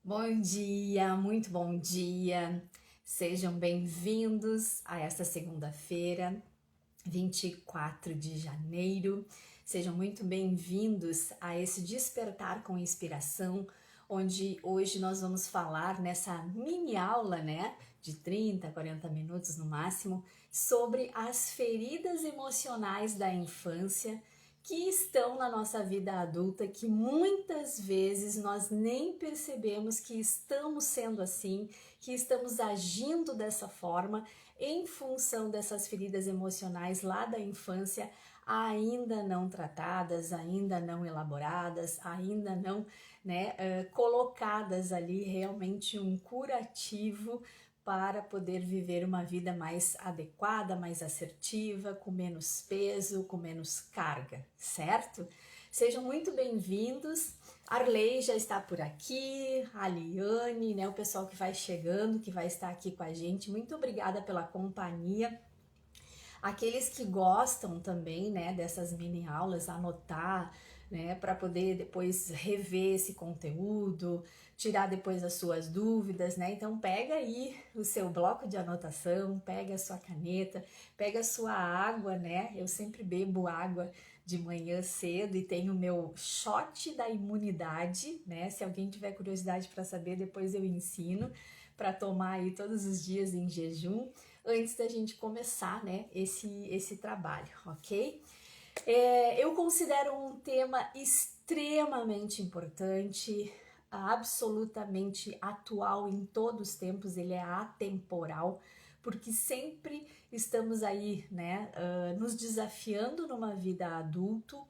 Bom dia, muito bom dia. Sejam bem-vindos a esta segunda-feira, 24 de janeiro. Sejam muito bem-vindos a esse Despertar com Inspiração, onde hoje nós vamos falar nessa mini aula, né, de 30, 40 minutos no máximo, sobre as feridas emocionais da infância que estão na nossa vida adulta, que muitas vezes nós nem percebemos que estamos sendo assim, que estamos agindo dessa forma em função dessas feridas emocionais lá da infância ainda não tratadas, ainda não elaboradas, ainda não, colocadas ali realmente um curativo para poder viver uma vida mais adequada, mais assertiva, com menos peso, com menos carga, certo? Sejam muito bem-vindos. Arley já está por aqui, a Liane, né, o pessoal que vai chegando, que vai estar aqui com a gente. Muito obrigada pela companhia. Aqueles que gostam também, né, dessas mini aulas, anotar, né, para poder depois rever esse conteúdo, tirar depois as suas dúvidas, né? Então pega aí o seu bloco de anotação, pega a sua caneta, pega a sua água, né? Eu sempre bebo água de manhã cedo e tenho o meu shot da imunidade, né? Se alguém tiver curiosidade para saber, depois eu ensino para tomar aí todos os dias em jejum antes da gente começar, né, esse trabalho, ok? Eu considero um tema extremamente importante, absolutamente atual em todos os tempos, ele é atemporal, porque sempre estamos aí, né, nos desafiando numa vida adulto,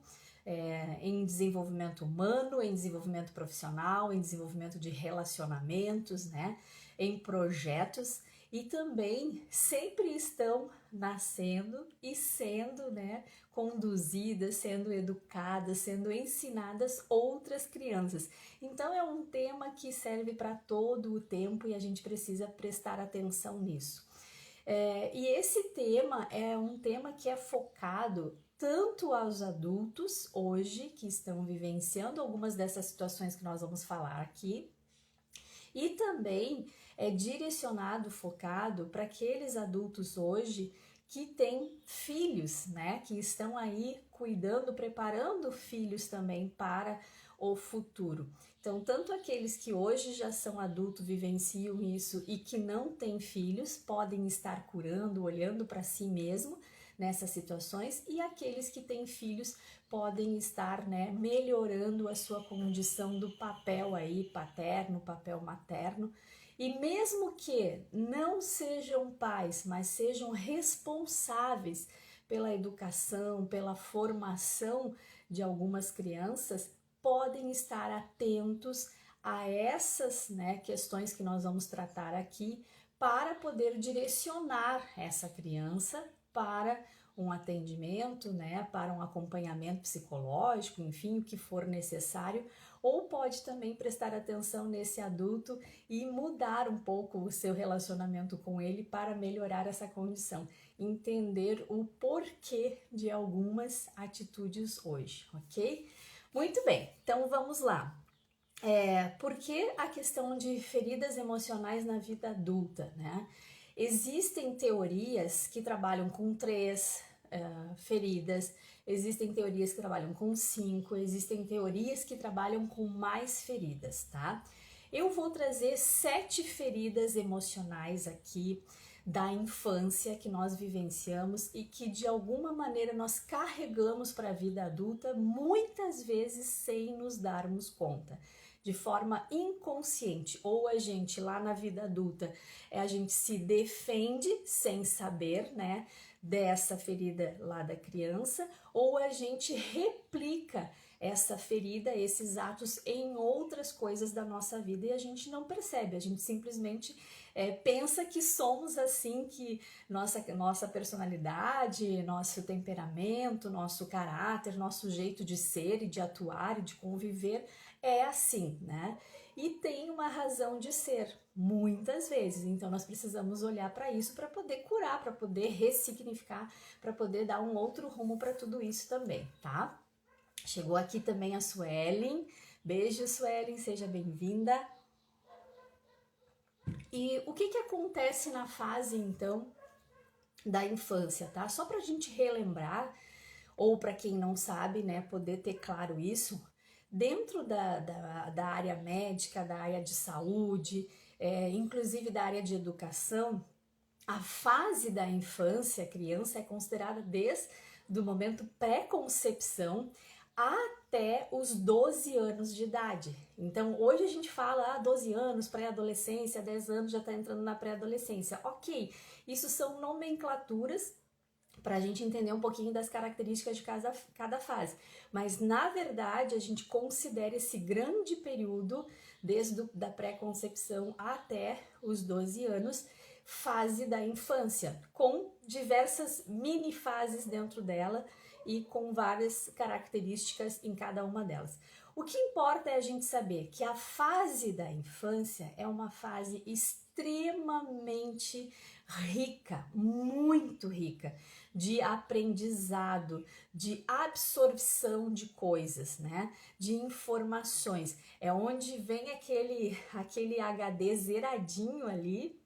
em desenvolvimento humano, em desenvolvimento profissional, em desenvolvimento de relacionamentos, né, em projetos, e também sempre estão nascendo e sendo, né, conduzidas, sendo educadas, sendo ensinadas outras crianças. Então é um tema que serve para todo o tempo e a gente precisa prestar atenção nisso. E esse tema é um tema que é focado tanto aos adultos hoje que estão vivenciando algumas dessas situações que nós vamos falar aqui, e também é direcionado, focado para aqueles adultos hoje que têm filhos, né? Que estão aí cuidando, preparando filhos também para o futuro. Então, tanto aqueles que hoje já são adultos, vivenciam isso e que não têm filhos, podem estar curando, olhando para si mesmo nessas situações, e aqueles que têm filhos podem estar, né, melhorando a sua condição do papel aí paterno, papel materno. E mesmo que não sejam pais, mas sejam responsáveis pela educação, pela formação de algumas crianças, podem estar atentos a essas, né, questões que nós vamos tratar aqui para poder direcionar essa criança para um atendimento, né, para um acompanhamento psicológico, enfim, o que for necessário, ou pode também prestar atenção nesse adulto e mudar um pouco o seu relacionamento com ele para melhorar essa condição, entender o porquê de algumas atitudes hoje, ok? Muito bem, então vamos lá. Por que a questão de feridas emocionais na vida adulta, né? Existem teorias que trabalham com 3 feridas, existem teorias que trabalham com 5, existem teorias que trabalham com mais feridas, tá? Eu vou trazer 7 feridas emocionais aqui da infância que nós vivenciamos e que de alguma maneira nós carregamos para a vida adulta, muitas vezes sem nos darmos conta, de forma inconsciente. Ou a gente lá na vida adulta, a gente se defende sem saber, né, dessa ferida lá da criança, ou a gente replica essa ferida, esses atos em outras coisas da nossa vida e a gente não percebe, a gente simplesmente pensa que somos assim, que nossa personalidade, nosso temperamento, nosso caráter, nosso jeito de ser e de atuar e de conviver é assim, né? E tem uma razão de ser, muitas vezes. Então nós precisamos olhar para isso para poder curar, para poder ressignificar, para poder dar um outro rumo para tudo isso também, tá? Chegou aqui também a Suelen. Beijo, Suelen, seja bem-vinda. E o que acontece na fase, então, da infância, tá? Só pra gente relembrar, ou para quem não sabe, né, poder ter claro isso, dentro da área médica, da área de saúde, inclusive da área de educação, a fase da infância, a criança é considerada desde o momento pré-concepção até os 12 anos de idade. Então, hoje a gente fala 12 anos, pré-adolescência, 10 anos já está entrando na pré-adolescência. Ok, isso são nomenclaturas para a gente entender um pouquinho das características de cada fase. Mas, na verdade, a gente considera esse grande período, desde da pré-concepção até os 12 anos, fase da infância, com diversas mini fases dentro dela e com várias características em cada uma delas. O que importa é a gente saber que a fase da infância é uma fase extremamente rica, muito rica, de aprendizado, de absorção de coisas, né? De informações. É onde vem aquele HD zeradinho ali,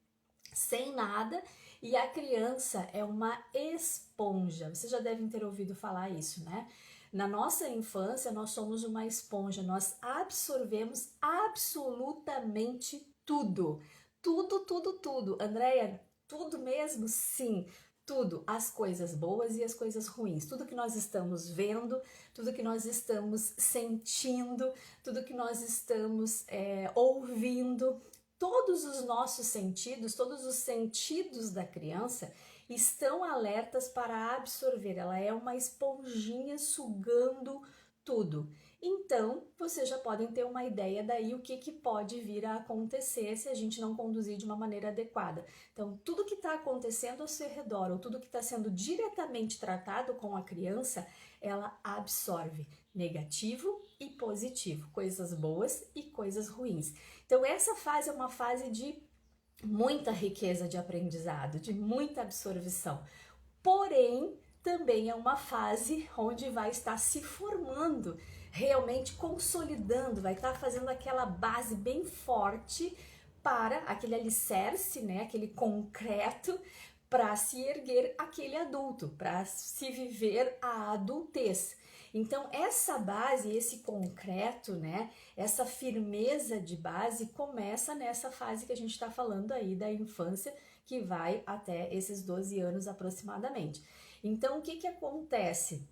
sem nada, e a criança é uma esponja. Vocês já devem ter ouvido falar isso, né? Na nossa infância, nós somos uma esponja, nós absorvemos absolutamente tudo. Tudo, tudo, tudo. Andréia, tudo mesmo? Sim, tudo. As coisas boas e as coisas ruins. Tudo que nós estamos vendo, tudo que nós estamos sentindo, tudo que nós estamos ouvindo. Todos os nossos sentidos, todos os sentidos da criança estão alertas para absorver. Ela é uma esponjinha sugando tudo. Então, vocês já podem ter uma ideia daí o que pode vir a acontecer se a gente não conduzir de uma maneira adequada. Então, tudo que está acontecendo ao seu redor, ou tudo que está sendo diretamente tratado com a criança, ela absorve negativo e positivo, coisas boas e coisas ruins. Então, essa fase é uma fase de muita riqueza de aprendizado, de muita absorção. Porém, também é uma fase onde vai estar se formando, realmente consolidando, vai estar fazendo aquela base bem forte para aquele alicerce, né, aquele concreto para se erguer aquele adulto, para se viver a adultez. Então, essa base, esse concreto, né, essa firmeza de base começa nessa fase que a gente está falando aí da infância, que vai até esses 12 anos aproximadamente. Então, o que acontece?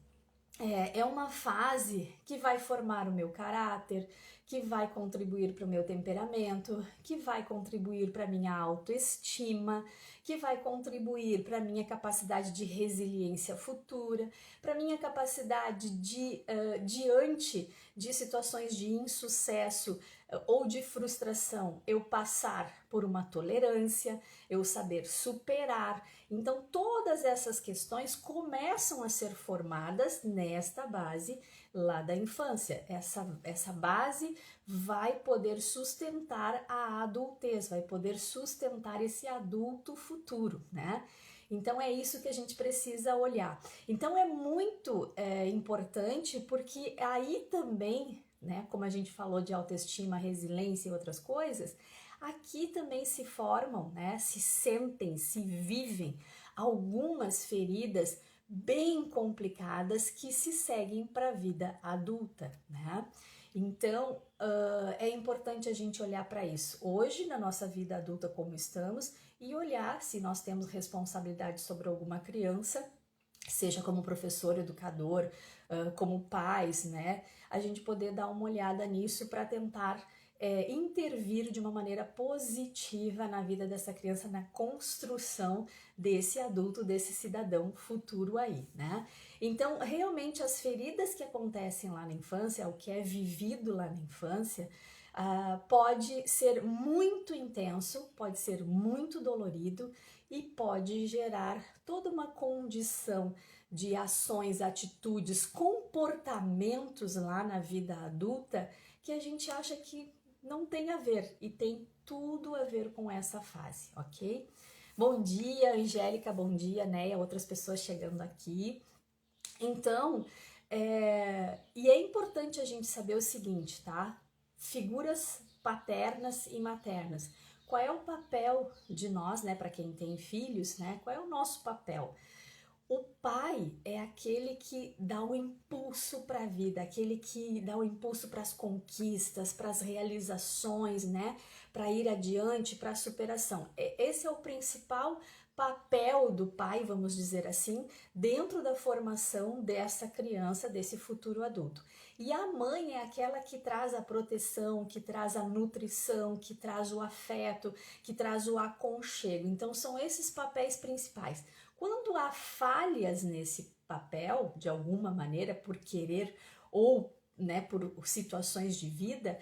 É uma fase que vai formar o meu caráter, que vai contribuir para o meu temperamento, que vai contribuir para a minha autoestima, que vai contribuir para a minha capacidade de resiliência futura, para a minha capacidade de, diante de situações de insucesso ou de frustração, eu passar por uma tolerância, eu saber superar. Então, todas essas questões começam a ser formadas nesta base lá da infância. Essa base vai poder sustentar a adultez, vai poder sustentar esse adulto futuro, né? Então, é isso que a gente precisa olhar. Então, é muito importante porque aí também, né, como a gente falou de autoestima, resiliência e outras coisas, aqui também se formam, né, se sentem, se vivem algumas feridas bem complicadas que se seguem para a vida adulta, né? Então, é importante a gente olhar para isso hoje, na nossa vida adulta como estamos, e olhar se nós temos responsabilidade sobre alguma criança, seja como professor, educador, como pais, né? A gente poder dar uma olhada nisso para tentar intervir de uma maneira positiva na vida dessa criança, na construção desse adulto, desse cidadão futuro aí, né? Então, realmente, as feridas que acontecem lá na infância, o que é vivido lá na infância, pode ser muito intenso, pode ser muito dolorido e pode gerar toda uma condição de ações, atitudes, comportamentos lá na vida adulta que a gente acha que não tem a ver e tem tudo a ver com essa fase, ok? Bom dia, Angélica, bom dia, Néia, outras pessoas chegando aqui. Então, e é importante a gente saber o seguinte, tá? Figuras paternas e maternas. qual é o papel de nós, né, para quem tem filhos, né? Qual é o nosso papel? O pai é aquele que dá o impulso para a vida, aquele que dá o impulso para as conquistas, para as realizações, né? Para ir adiante, para a superação. Esse é o principal papel do pai, vamos dizer assim, dentro da formação dessa criança, desse futuro adulto. E a mãe é aquela que traz a proteção, que traz a nutrição, que traz o afeto, que traz o aconchego. Então são esses papéis principais. Quando há falhas nesse papel, de alguma maneira, por querer ou, né, por situações de vida,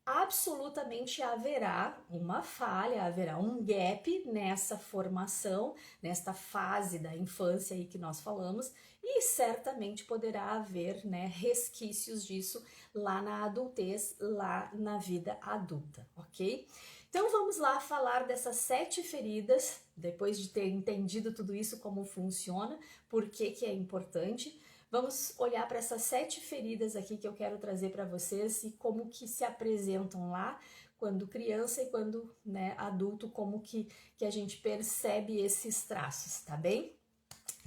absolutamente haverá uma falha, haverá um gap nessa formação, nesta fase da infância aí que nós falamos, e certamente poderá haver, né, resquícios disso lá na adultez, lá na vida adulta, ok? Então vamos lá falar dessas 7 feridas, depois de ter entendido tudo isso, como funciona, por que é importante. Vamos olhar para essas 7 feridas aqui que eu quero trazer para vocês e como que se apresentam lá quando criança e quando, né, adulto, como que a gente percebe esses traços, tá bem?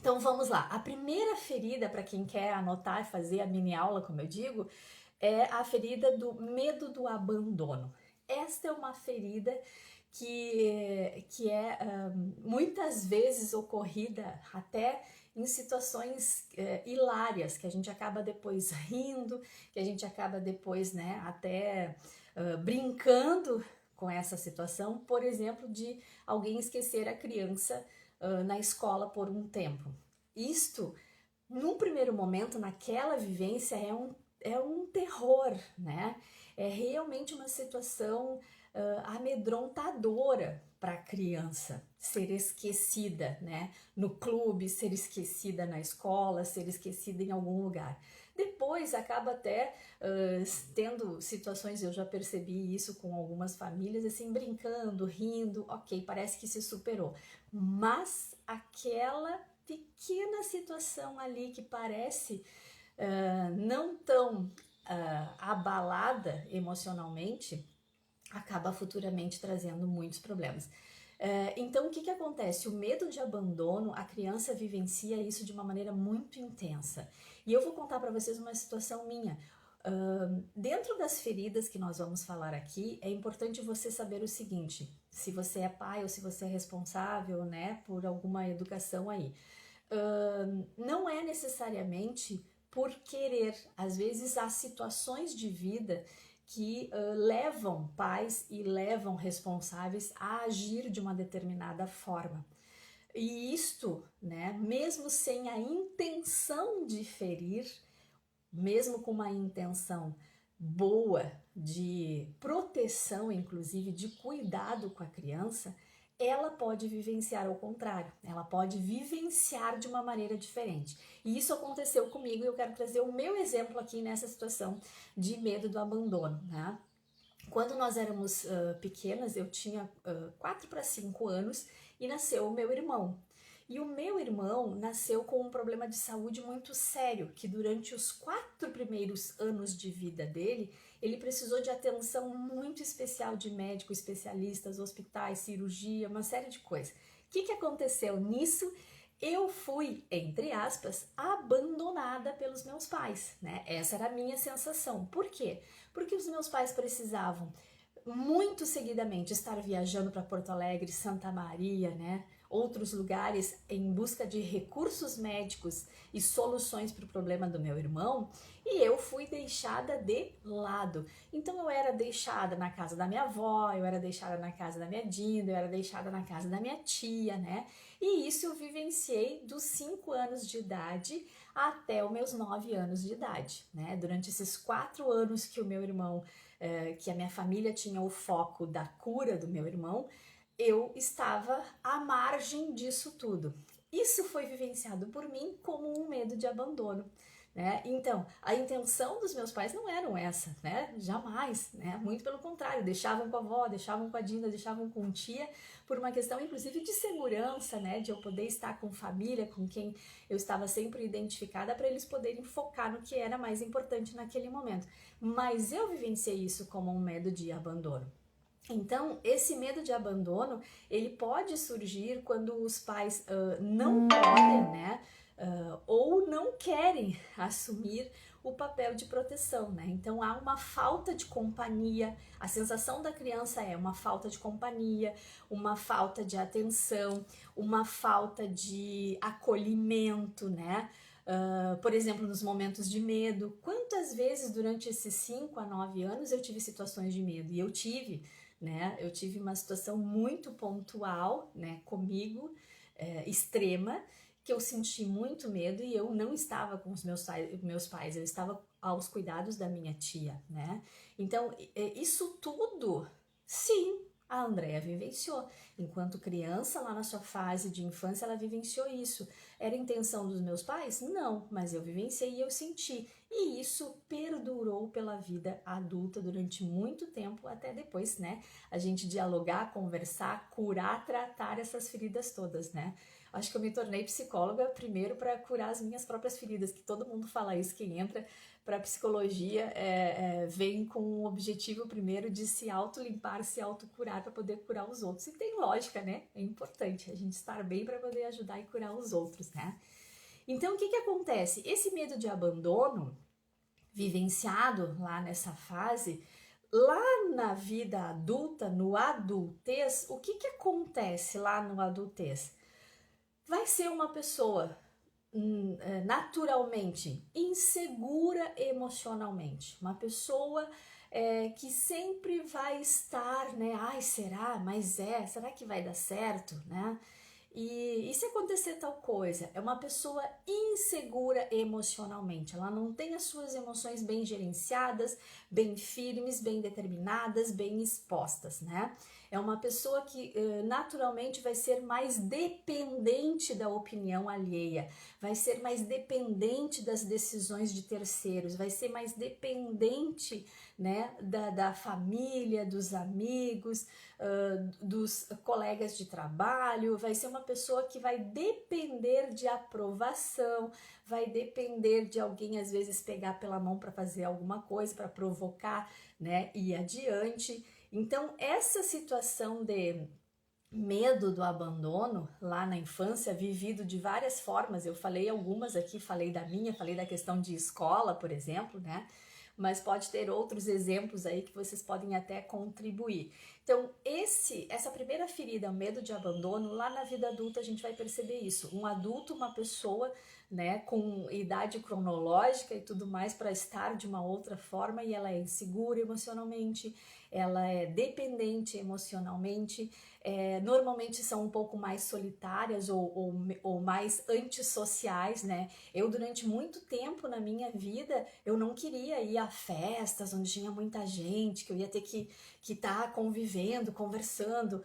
Então vamos lá. A primeira ferida, para quem quer anotar e fazer a mini aula, como eu digo, é a ferida do medo do abandono. Esta é uma ferida que é muitas vezes ocorrida até em situações hilárias, que a gente acaba depois rindo, que a gente acaba depois, né, até brincando com essa situação, por exemplo, de alguém esquecer a criança na escola por um tempo. Isto, num primeiro momento, naquela vivência, é um terror, né? É realmente uma situação amedrontadora para a criança ser esquecida, né? No clube, ser esquecida na escola, ser esquecida em algum lugar. Depois acaba até tendo situações, eu já percebi isso com algumas famílias, assim, brincando, rindo, ok, parece que se superou. Mas aquela pequena situação ali que parece não tão abalada emocionalmente, acaba futuramente trazendo muitos problemas. Então, o que acontece? O medo de abandono, a criança vivencia isso de uma maneira muito intensa. E eu vou contar para vocês uma situação minha. Dentro das feridas que nós vamos falar aqui, é importante você saber o seguinte: se você é pai ou se você é responsável, né, por alguma educação aí, não é necessariamente por querer. Às vezes há situações de vida que levam pais e levam responsáveis a agir de uma determinada forma. E isto, né, mesmo sem a intenção de ferir, mesmo com uma intenção boa de proteção, inclusive de cuidado com a criança, ela pode vivenciar ao contrário, ela pode vivenciar de uma maneira diferente. E isso aconteceu comigo e eu quero trazer o meu exemplo aqui nessa situação de medo do abandono, né? Quando nós éramos pequenas, eu tinha 4 para 5 anos e nasceu o meu irmão. E o meu irmão nasceu com um problema de saúde muito sério, que durante os 4 primeiros anos de vida dele, ele precisou de atenção muito especial de médico, especialistas, hospitais, cirurgia, uma série de coisas. O que aconteceu nisso? Eu fui, entre aspas, abandonada pelos meus pais, né? Essa era a minha sensação. Por quê? Porque os meus pais precisavam muito seguidamente estar viajando para Porto Alegre, Santa Maria, né? Outros lugares em busca de recursos médicos e soluções para o problema do meu irmão, e eu fui deixada de lado. Então eu era deixada na casa da minha avó, eu era deixada na casa da minha Dinda, eu era deixada na casa da minha tia, né? E isso eu vivenciei dos 5 anos de idade até os meus 9 anos de idade, né? Durante esses 4 anos que o meu irmão, que a minha família tinha o foco da cura do meu irmão, eu estava à margem disso tudo. Isso foi vivenciado por mim como um medo de abandono, né? Então, a intenção dos meus pais não era essa, né? Jamais, né? Muito pelo contrário, deixavam com a avó, deixavam com a Dinda, deixavam com tia, por uma questão inclusive de segurança, né? De eu poder estar com família, com quem eu estava sempre identificada, para eles poderem focar no que era mais importante naquele momento. Mas eu vivenciei isso como um medo de abandono. Então, esse medo de abandono, ele pode surgir quando os pais não podem, né, ou não querem assumir o papel de proteção, né? Então, há uma falta de companhia, a sensação da criança é uma falta de companhia, uma falta de atenção, uma falta de acolhimento, né? Por exemplo, nos momentos de medo, quantas vezes durante esses 5 a 9 anos eu tive situações de medo? E eu tive, né? Eu tive uma situação muito pontual, né, comigo, extrema, que eu senti muito medo e eu não estava com os meus pais, eu estava aos cuidados da minha tia, né? Então, isso tudo, sim, a Andrea vivenciou. Enquanto criança, lá na sua fase de infância, ela vivenciou isso. Era a intenção dos meus pais? Não, mas eu vivenciei e eu senti. E isso perdurou pela vida adulta durante muito tempo, até depois, né? A gente dialogar, conversar, curar, tratar essas feridas todas, né? Acho que eu me tornei psicóloga primeiro para curar as minhas próprias feridas, que todo mundo fala isso, quem entra para psicologia vem com o objetivo primeiro de se autolimpar, se autocurar para poder curar os outros. E tem lógica, né? É importante a gente estar bem para poder ajudar e curar os outros, né? Então, o que acontece? Esse medo de abandono, vivenciado lá nessa fase, lá na vida adulta, no adultez, o que acontece lá no adultez? Vai ser uma pessoa naturalmente insegura emocionalmente, uma pessoa que sempre vai estar, né? Ai, será? Mas será que vai dar certo, né? E se acontecer tal coisa? É uma pessoa insegura emocionalmente. Ela não tem as suas emoções bem gerenciadas, bem firmes, bem determinadas, bem expostas, né? É uma pessoa que naturalmente vai ser mais dependente da opinião alheia, vai ser mais dependente das decisões de terceiros, vai ser mais dependente, né, da família, dos amigos, dos colegas de trabalho, vai ser uma pessoa que vai depender de aprovação, vai depender de alguém às vezes pegar pela mão para fazer alguma coisa, para provocar, né, ir adiante. Então, essa situação de medo do abandono lá na infância, vivido de várias formas, eu falei algumas aqui, falei da minha, falei da questão de escola, por exemplo, né? Mas pode ter outros exemplos aí que vocês podem até contribuir. Então, essa primeira ferida, o medo de abandono, lá na vida adulta a gente vai perceber isso. Um adulto, uma pessoa, né, com idade cronológica e tudo mais para estar de uma outra forma e ela é insegura emocionalmente, ela é dependente emocionalmente, normalmente são um pouco mais solitárias ou mais antissociais, né? Eu, durante muito tempo na minha vida, eu não queria ir a festas onde tinha muita gente, que eu ia ter que estar convivendo, conversando.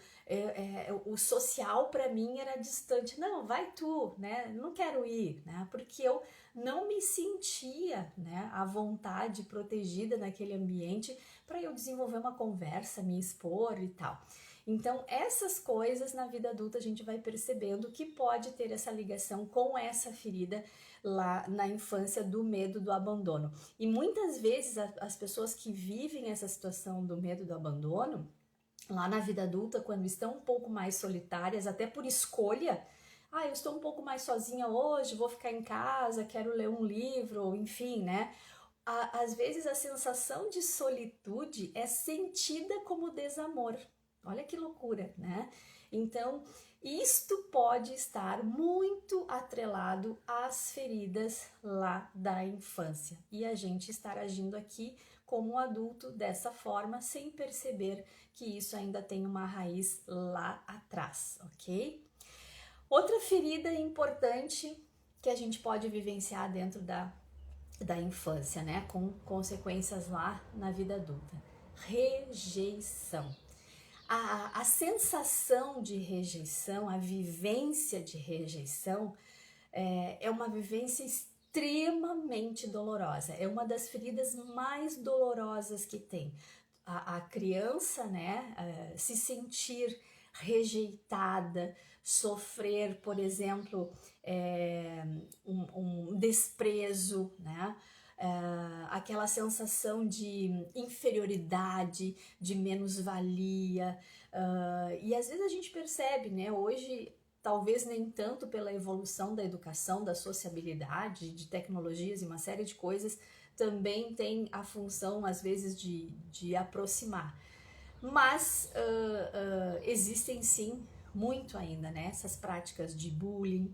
O social para mim era distante. Não, vai tu, né? Não quero ir, né? Porque eu não me sentia, né, à vontade, protegida naquele ambiente para eu desenvolver uma conversa, me expor e tal. Então, essas coisas na vida adulta a gente vai percebendo que pode ter essa ligação com essa ferida lá na infância do medo do abandono. E muitas vezes as pessoas que vivem essa situação do medo do abandono, lá na vida adulta, quando estão um pouco mais solitárias, até por escolha, eu estou um pouco mais sozinha hoje, vou ficar em casa, quero ler um livro, enfim, né? Às vezes a sensação de solitude é sentida como desamor. Olha que loucura, né? Então, isto pode estar muito atrelado às feridas lá da infância e a gente estar agindo aqui como um adulto dessa forma sem perceber que isso ainda tem uma raiz lá atrás, ok? Outra ferida importante que a gente pode vivenciar dentro da infância, né, com consequências lá na vida adulta: rejeição. A sensação de rejeição, a vivência de rejeição é uma vivência extremamente dolorosa, é uma das feridas mais dolorosas que tem. A criança, né, se sentir rejeitada, sofrer, por exemplo, um desprezo, né? aquela sensação de inferioridade, de menos-valia, e às vezes a gente percebe, né, hoje, talvez nem tanto pela evolução da educação, da sociabilidade, de tecnologias e uma série de coisas, também tem a função, às vezes, de aproximar. Mas existem sim, muito ainda, né, essas práticas de bullying,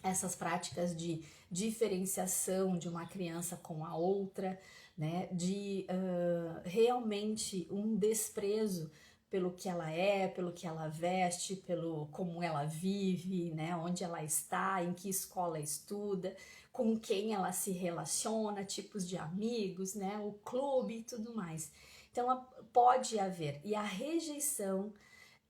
essas práticas de diferenciação de uma criança com a outra, né, de realmente um desprezo pelo que ela é, pelo que ela veste, pelo como ela vive, né, onde ela está, em que escola estuda, com quem ela se relaciona, tipos de amigos, né, o clube e tudo mais. Então pode haver, e a rejeição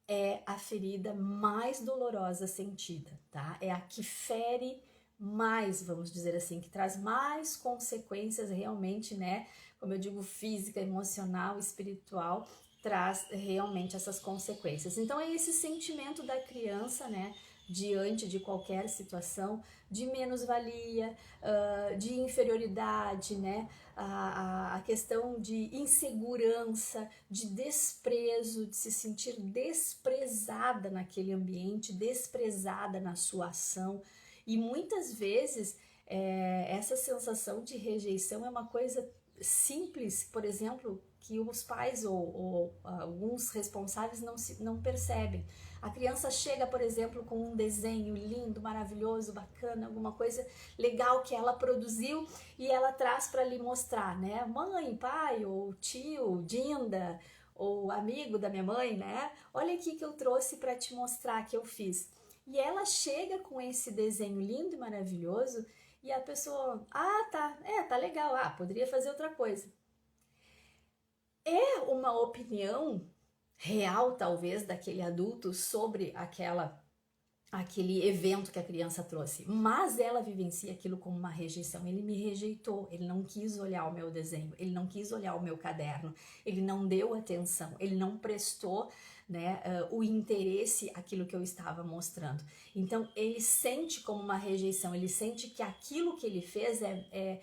é a ferida mais dolorosa sentida, tá? É a que fere mais, vamos dizer assim, que traz mais consequências realmente, né? Como eu digo, física, emocional, espiritual, traz realmente essas consequências. Então é esse sentimento da criança, né? Diante de qualquer situação, de menos-valia, de inferioridade, né? A questão de insegurança, de desprezo, de se sentir desprezada naquele ambiente, desprezada na sua ação. E muitas vezes essa sensação de rejeição é uma coisa simples, por exemplo, que os pais ou alguns responsáveis não percebem. A criança chega, por exemplo, com um desenho lindo, maravilhoso, bacana, alguma coisa legal que ela produziu e ela traz para lhe mostrar, né? Mãe, pai, ou tio, Dinda, ou amigo da minha mãe, né? Olha aqui que eu trouxe para te mostrar que eu fiz. E ela chega com esse desenho lindo e maravilhoso e a pessoa, tá legal, poderia fazer outra coisa. É uma opinião real, talvez, daquele adulto sobre aquele evento que a criança trouxe, mas ela vivencia aquilo como uma rejeição. Ele me rejeitou, ele não quis olhar o meu desenho, ele não quis olhar o meu caderno, ele não deu atenção, ele não prestou, né, o interesse àquilo que eu estava mostrando. Então ele sente como uma rejeição, ele sente que aquilo que ele fez é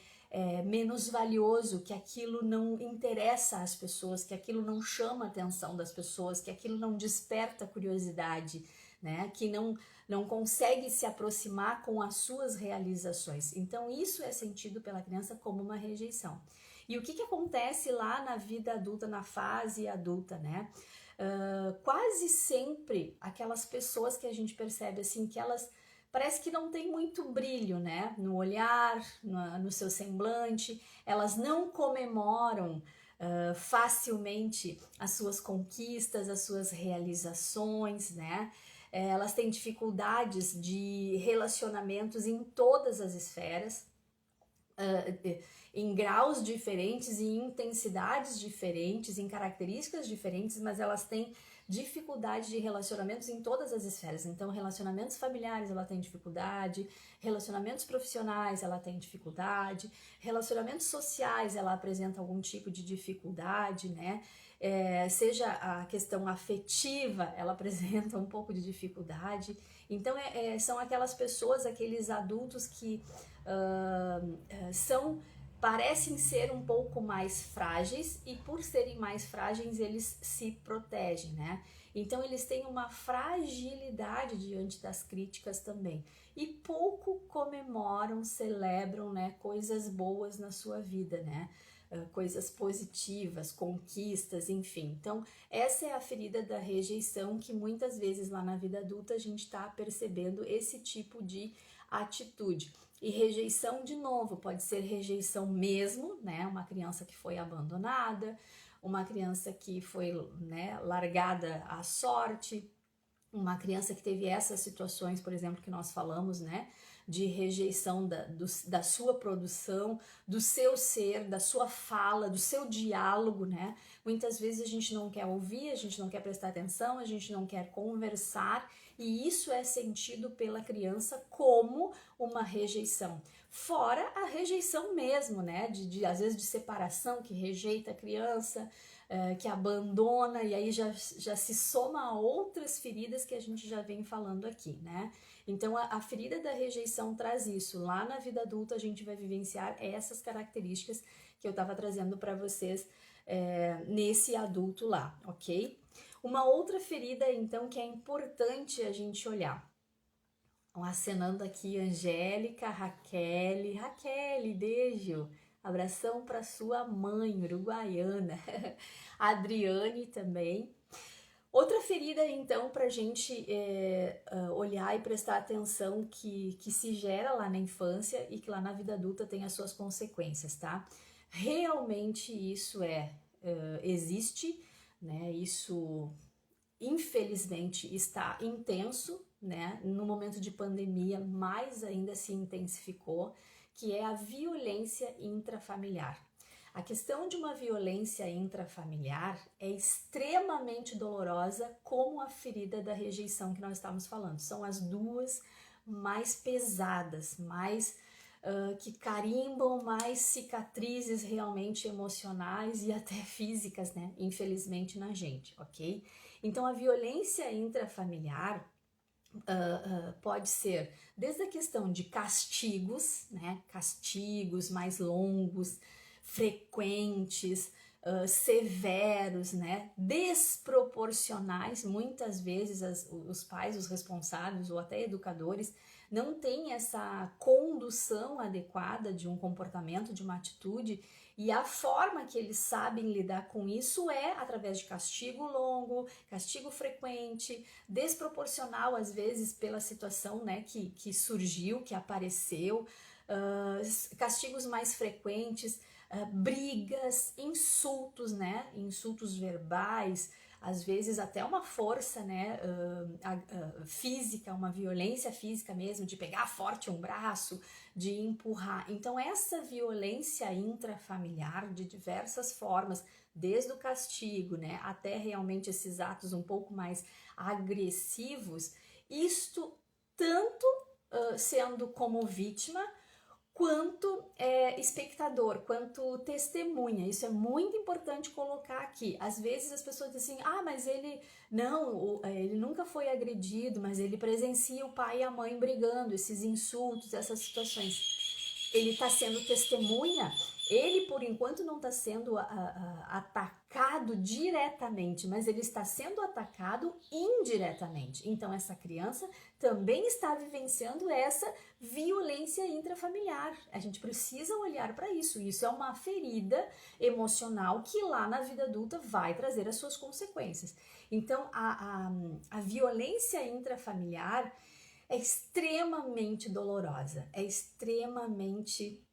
menos valioso, que aquilo não interessa às pessoas, que aquilo não chama a atenção das pessoas, que aquilo não desperta curiosidade, né, que não consegue se aproximar com as suas realizações. Então isso é sentido pela criança como uma rejeição. E o que acontece lá na vida adulta, na fase adulta, né? Quase sempre aquelas pessoas que a gente percebe assim que elas parece que não tem muito brilho, né? No olhar, no seu semblante, elas não comemoram facilmente as suas conquistas, as suas realizações, né? Elas têm dificuldades de relacionamentos em todas as esferas, em graus diferentes, em intensidades diferentes, em características diferentes, mas elas têm dificuldade de relacionamentos em todas as esferas. Então, relacionamentos familiares ela tem dificuldade, relacionamentos profissionais ela tem dificuldade, relacionamentos sociais ela apresenta algum tipo de dificuldade, né? Seja a questão afetiva, ela apresenta um pouco de dificuldade. Então, são aquelas pessoas, aqueles adultos que parecem ser um pouco mais frágeis e por serem mais frágeis eles se protegem, né? Então eles têm uma fragilidade diante das críticas também e pouco comemoram, celebram, né, coisas boas na sua vida, né? Coisas positivas, conquistas, enfim. Então essa é a ferida da rejeição que muitas vezes lá na vida adulta a gente está percebendo esse tipo de atitude. E rejeição, de novo, pode ser rejeição mesmo, né? Uma criança que foi abandonada, uma criança que foi, né, largada à sorte, uma criança que teve essas situações, por exemplo, que nós falamos, né? De rejeição da sua produção, do seu ser, da sua fala, do seu diálogo, né? Muitas vezes a gente não quer ouvir, a gente não quer prestar atenção, a gente não quer conversar, e isso é sentido pela criança como uma rejeição. Fora a rejeição mesmo, né? Às vezes de separação, que rejeita a criança, que abandona, e aí já se soma a outras feridas que a gente já vem falando aqui, né? Então a ferida da rejeição traz isso. Lá na vida adulta a gente vai vivenciar essas características que eu estava trazendo para vocês nesse adulto lá, ok? Uma outra ferida, então, que é importante a gente olhar. Acenando aqui, Angélica, Raquel, beijo. Abração para sua mãe, uruguaiana. Adriane também. Outra ferida, então, para a gente olhar e prestar atenção que se gera lá na infância e que lá na vida adulta tem as suas consequências, tá? Realmente isso existe, né? Isso, infelizmente, está intenso, né? No momento de pandemia, mais ainda se intensificou, que é a violência intrafamiliar. A questão de uma violência intrafamiliar é extremamente dolorosa, como a ferida da rejeição que nós estávamos falando. São as duas mais pesadas, mais que carimbam mais cicatrizes realmente emocionais e até físicas, né? Infelizmente na gente, ok? Então a violência intrafamiliar pode ser desde a questão de castigos, né? Castigos mais longos, frequentes, severos, né? Desproporcionais. Muitas vezes os pais, os responsáveis ou até educadores não têm essa condução adequada de um comportamento, de uma atitude, e a forma que eles sabem lidar com isso é através de castigo longo, castigo frequente, desproporcional às vezes pela situação, né, que surgiu, que apareceu, castigos mais frequentes, brigas, insultos, né, insultos verbais, às vezes até uma força, né, física, uma violência física mesmo, de pegar forte um braço, de empurrar. Então essa violência intrafamiliar de diversas formas, desde o castigo, né, até realmente esses atos um pouco mais agressivos, isto tanto sendo como vítima, quanto espectador, quanto testemunha. Isso é muito importante colocar aqui. Às vezes as pessoas dizem assim, mas ele ele nunca foi agredido, mas ele presencia o pai e a mãe brigando, esses insultos, essas situações. Ele está sendo testemunha, ele por enquanto não está sendo atacado diretamente, mas ele está sendo atacado indiretamente. Então essa criança também está vivenciando essa violência intrafamiliar. A gente precisa olhar para isso. Isso é uma ferida emocional que lá na vida adulta vai trazer as suas consequências. Então a violência intrafamiliar é extremamente dolorosa, é extremamente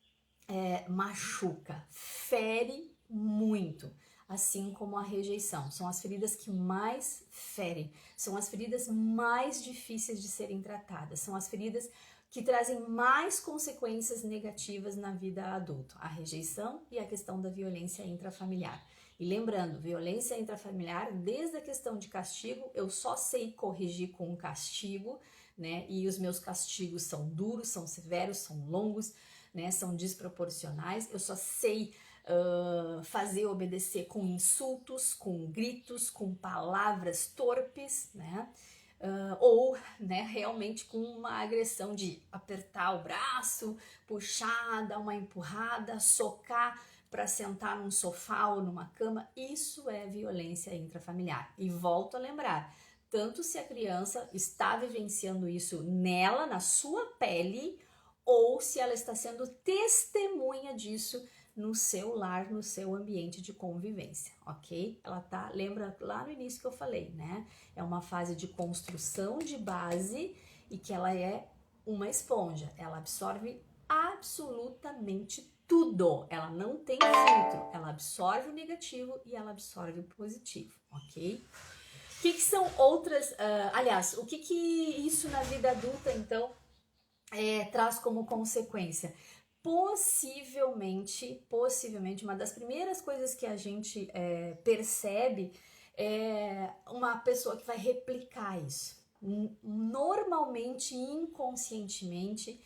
machuca, fere muito, assim como a rejeição. São as feridas que mais ferem, são as feridas mais difíceis de serem tratadas, são as feridas que trazem mais consequências negativas na vida adulta, a rejeição e a questão da violência intrafamiliar. E lembrando, violência intrafamiliar, desde a questão de castigo, eu só sei corrigir com um castigo, né? E os meus castigos são duros, são severos, são longos, né? São desproporcionais. Eu só sei fazer obedecer com insultos, com gritos, com palavras torpes, né? Ou, né, realmente com uma agressão de apertar o braço, puxar, dar uma empurrada, socar para sentar num sofá ou numa cama. Isso é violência intrafamiliar. E volto a lembrar, tanto se a criança está vivenciando isso nela, na sua pele, ou se ela está sendo testemunha disso no seu lar, no seu ambiente de convivência, ok? Ela tá, lembra lá no início que eu falei, né? É uma fase de construção de base e que ela é uma esponja, ela absorve absolutamente tudo, ela não tem filtro, ela absorve o negativo e ela absorve o positivo, ok? O que são outras, aliás, o que isso na vida adulta, então, traz como consequência? Possivelmente, uma das primeiras coisas que a gente percebe é uma pessoa que vai replicar isso. Normalmente, inconscientemente,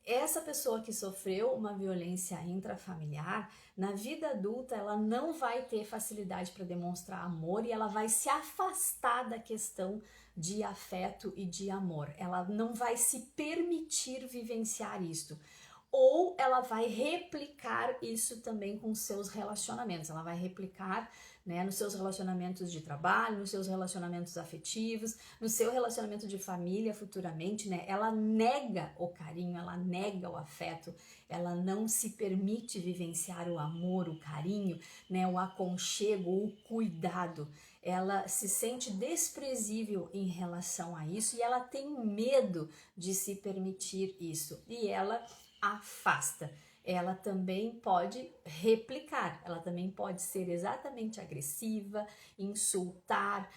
essa pessoa que sofreu uma violência intrafamiliar, na vida adulta ela não vai ter facilidade para demonstrar amor e ela vai se afastar da questão de afeto e de amor. Ela não vai se permitir vivenciar isto. Ou ela vai replicar isso também com seus relacionamentos. Ela vai replicar, né, nos seus relacionamentos de trabalho, nos seus relacionamentos afetivos, no seu relacionamento de família futuramente, né? Ela nega o carinho, ela nega o afeto, ela não se permite vivenciar o amor, o carinho, né, o aconchego, o cuidado. Ela se sente desprezível em relação a isso e ela tem medo de se permitir isso. E ela afasta. Ela também pode replicar, ela também pode ser exatamente agressiva, insultar,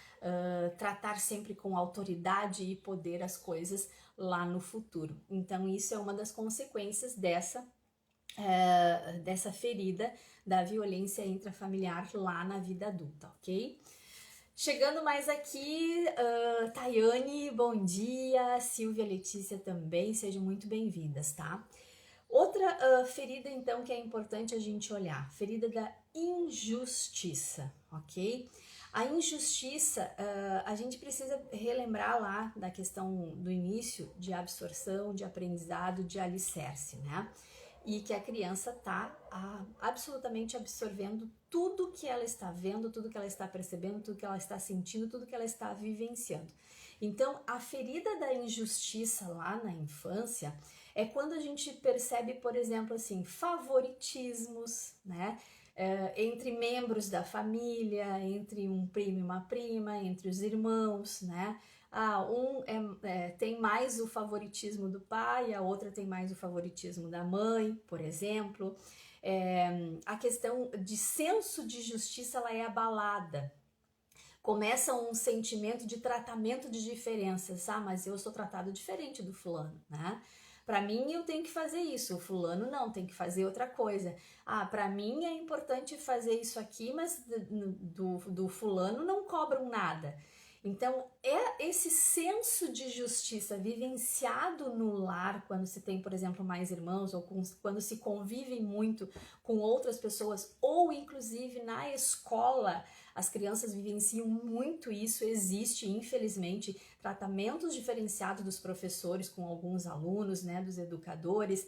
tratar sempre com autoridade e poder as coisas lá no futuro. Então isso é uma das consequências dessa ferida da violência intrafamiliar lá na vida adulta, ok? Chegando mais aqui, Tayane, bom dia, Silvia, Letícia também, sejam muito bem-vindas, tá? Outra ferida, então, que é importante a gente olhar, ferida da injustiça, ok? A injustiça, a gente precisa relembrar lá da questão do início de absorção, de aprendizado, de alicerce, né? E que a criança está absolutamente absorvendo tudo que ela está vendo, tudo que ela está percebendo, tudo que ela está sentindo, tudo que ela está vivenciando. Então, a ferida da injustiça lá na infância é quando a gente percebe, por exemplo, assim, favoritismos, né? Entre membros da família, entre um primo e uma prima, entre os irmãos, né? Tem mais o favoritismo do pai, a outra tem mais o favoritismo da mãe, por exemplo. A questão de senso de justiça ela é abalada. Começa um sentimento de tratamento de diferenças. Mas eu sou tratado diferente do fulano, né? Para mim eu tenho que fazer isso, o fulano não, tem que fazer outra coisa. Para mim é importante fazer isso aqui, mas do fulano não cobram nada. Então, é esse senso de justiça vivenciado no lar, quando se tem, por exemplo, mais irmãos, ou quando se convive muito com outras pessoas, ou inclusive na escola, as crianças vivenciam muito isso, existe, infelizmente, tratamentos diferenciados dos professores com alguns alunos, né, dos educadores,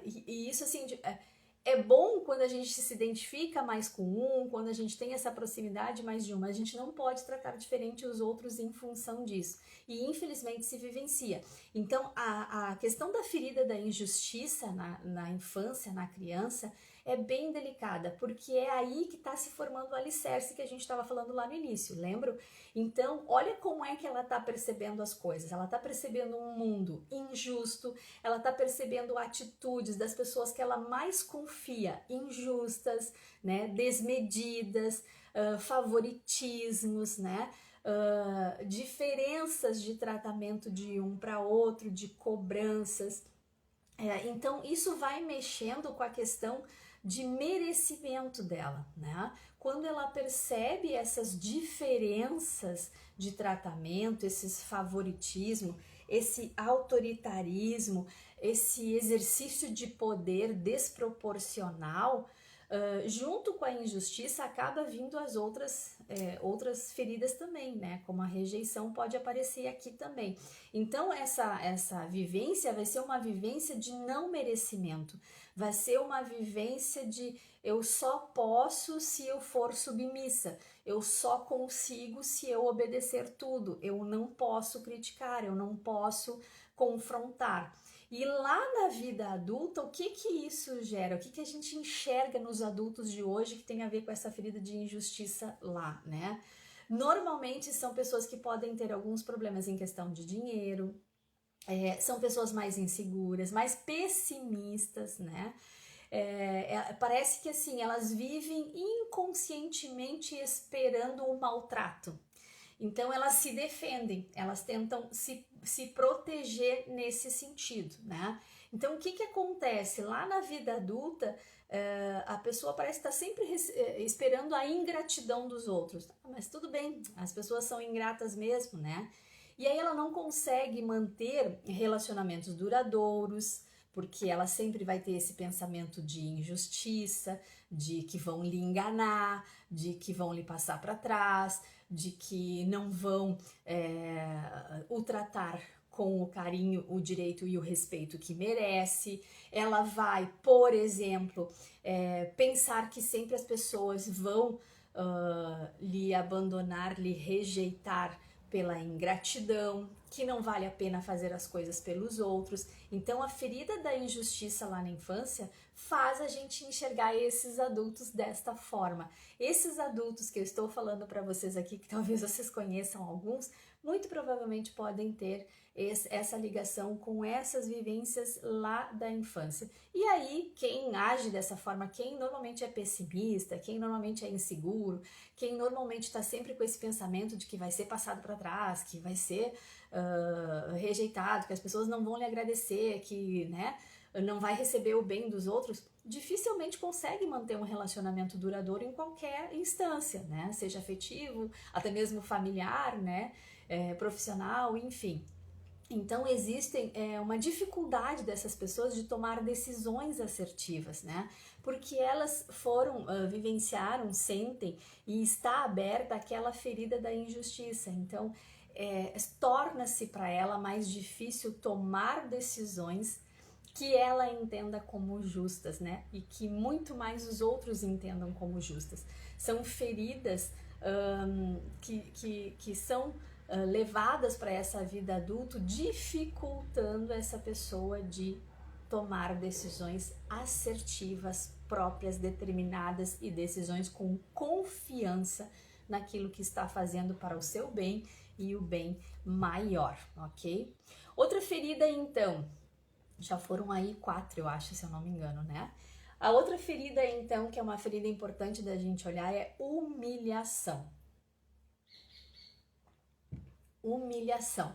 e isso, assim, é bom quando a gente se identifica mais com um, quando a gente tem essa proximidade mais de um, mas a gente não pode tratar diferente os outros em função disso. E infelizmente se vivencia. Então a questão da ferida da injustiça na infância, na criança, é bem delicada, porque é aí que está se formando o alicerce que a gente estava falando lá no início, lembra? Então, olha como é que ela está percebendo as coisas. Ela está percebendo um mundo injusto, ela está percebendo atitudes das pessoas que ela mais confia, injustas, né, desmedidas, favoritismos, né, diferenças de tratamento de um para outro, de cobranças. Então, isso vai mexendo com a questão de merecimento dela, né? Quando ela percebe essas diferenças de tratamento, esses favoritismo, esse autoritarismo, esse exercício de poder desproporcional, junto com a injustiça acaba vindo as outras feridas também, né? Como a rejeição pode aparecer aqui também. Então essa vivência vai ser uma vivência de não merecimento, vai ser uma vivência de eu só posso se eu for submissa, eu só consigo se eu obedecer tudo, eu não posso criticar, eu não posso confrontar. E lá na vida adulta, o que isso gera? O que a gente enxerga nos adultos de hoje que tem a ver com essa ferida de injustiça lá, né? Normalmente são pessoas que podem ter alguns problemas em questão de dinheiro, são pessoas mais inseguras, mais pessimistas, né? Parece que assim, elas vivem inconscientemente esperando o maltrato. Então elas se defendem, elas tentam se proteger nesse sentido, né? Então o que acontece? Lá na vida adulta, a pessoa parece estar sempre esperando a ingratidão dos outros. Mas tudo bem, as pessoas são ingratas mesmo, né? E aí ela não consegue manter relacionamentos duradouros, porque ela sempre vai ter esse pensamento de injustiça, de que vão lhe enganar, de que vão lhe passar para trás, de que não vão o tratar com o carinho, o direito e o respeito que merece. Ela vai, por exemplo, pensar que sempre as pessoas vão lhe abandonar, lhe rejeitar pela ingratidão, que não vale a pena fazer as coisas pelos outros. Então a ferida da injustiça lá na infância faz a gente enxergar esses adultos desta forma. Esses adultos que eu estou falando para vocês aqui, que talvez vocês conheçam alguns, muito provavelmente podem ter essa ligação com essas vivências lá da infância. E aí, quem age dessa forma, quem normalmente é pessimista, quem normalmente é inseguro, quem normalmente está sempre com esse pensamento de que vai ser passado para trás, que vai ser rejeitado, que as pessoas não vão lhe agradecer, que não vai receber o bem dos outros, dificilmente consegue manter um relacionamento duradouro em qualquer instância, né? Seja afetivo, até mesmo familiar, né? Profissional, enfim. Então existe uma dificuldade dessas pessoas de tomar decisões assertivas, né? Porque elas vivenciaram, sentem e está aberta aquela ferida da injustiça. Então torna-se para ela mais difícil tomar decisões que ela entenda como justas, né? E que muito mais os outros entendam como justas. São feridas que são levadas para essa vida adulta, dificultando essa pessoa de tomar decisões assertivas, próprias, determinadas e decisões com confiança naquilo que está fazendo para o seu bem e o bem maior, ok? Outra ferida, então, já foram aí 4, eu acho, se eu não me engano, né? A outra ferida, então, que é uma ferida importante da gente olhar, é humilhação. Humilhação.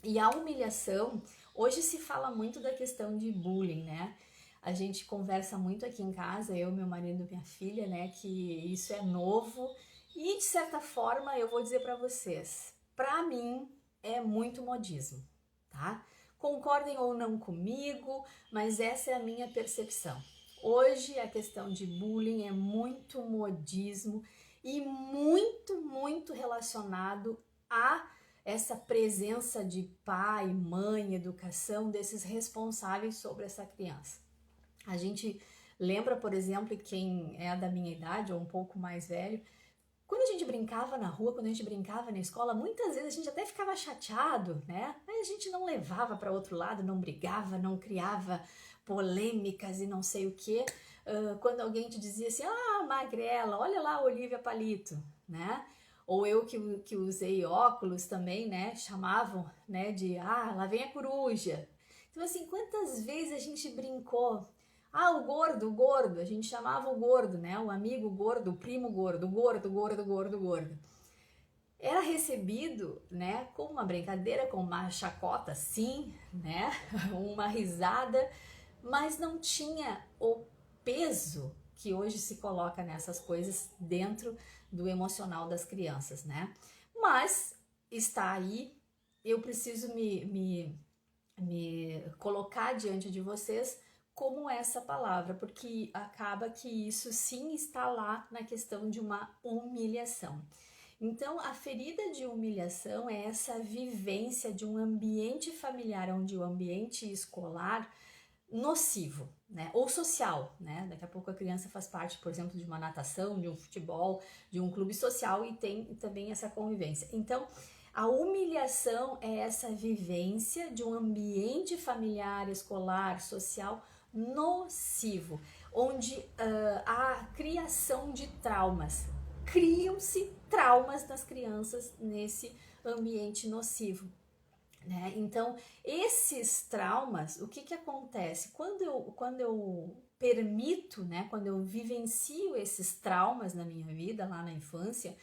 E a humilhação, hoje se fala muito da questão de bullying, né? A gente conversa muito aqui em casa, eu, meu marido, minha filha, né? Que isso é novo e, de certa forma, eu vou dizer para vocês, para mim é muito modismo, tá? Concordem ou não comigo, mas essa é a minha percepção. Hoje a questão de bullying é muito modismo e muito relacionado a essa presença de pai, mãe, educação, desses responsáveis sobre essa criança. A gente lembra, por exemplo, quem é da minha idade ou um pouco mais velho, quando a gente brincava na rua, quando a gente brincava na escola, muitas vezes a gente até ficava chateado, né? Mas a gente não levava para outro lado, não brigava, não criava polêmicas e não sei o quê. Quando alguém te dizia assim, magrela, olha lá a Olivia Palito, né? Ou eu que usei óculos também, né? Chamavam, né, de, lá vem a coruja. Então, assim, quantas vezes a gente brincou? O gordo, a gente chamava o gordo, né? O amigo gordo, o primo gordo, gordo. Era recebido, né, como uma brincadeira, com uma chacota, sim, né? Uma risada, mas não tinha o peso que hoje se coloca nessas coisas dentro do emocional das crianças, né? Mas está aí, eu preciso me colocar diante de vocês como essa palavra, porque acaba que isso sim está lá na questão de uma humilhação. Então, a ferida de humilhação é essa vivência de um ambiente familiar, onde o ambiente escolar nocivo, né, ou social, né? Daqui a pouco a criança faz parte, por exemplo, de uma natação, de um futebol, de um clube social e tem também essa convivência. Então, a humilhação é essa vivência de um ambiente familiar, escolar, social nocivo, onde há criação de traumas. Criam-se traumas das crianças nesse ambiente nocivo. Né? Então, esses traumas, o que acontece? Quando eu permito, né, quando eu vivencio esses traumas na minha vida, lá na infância,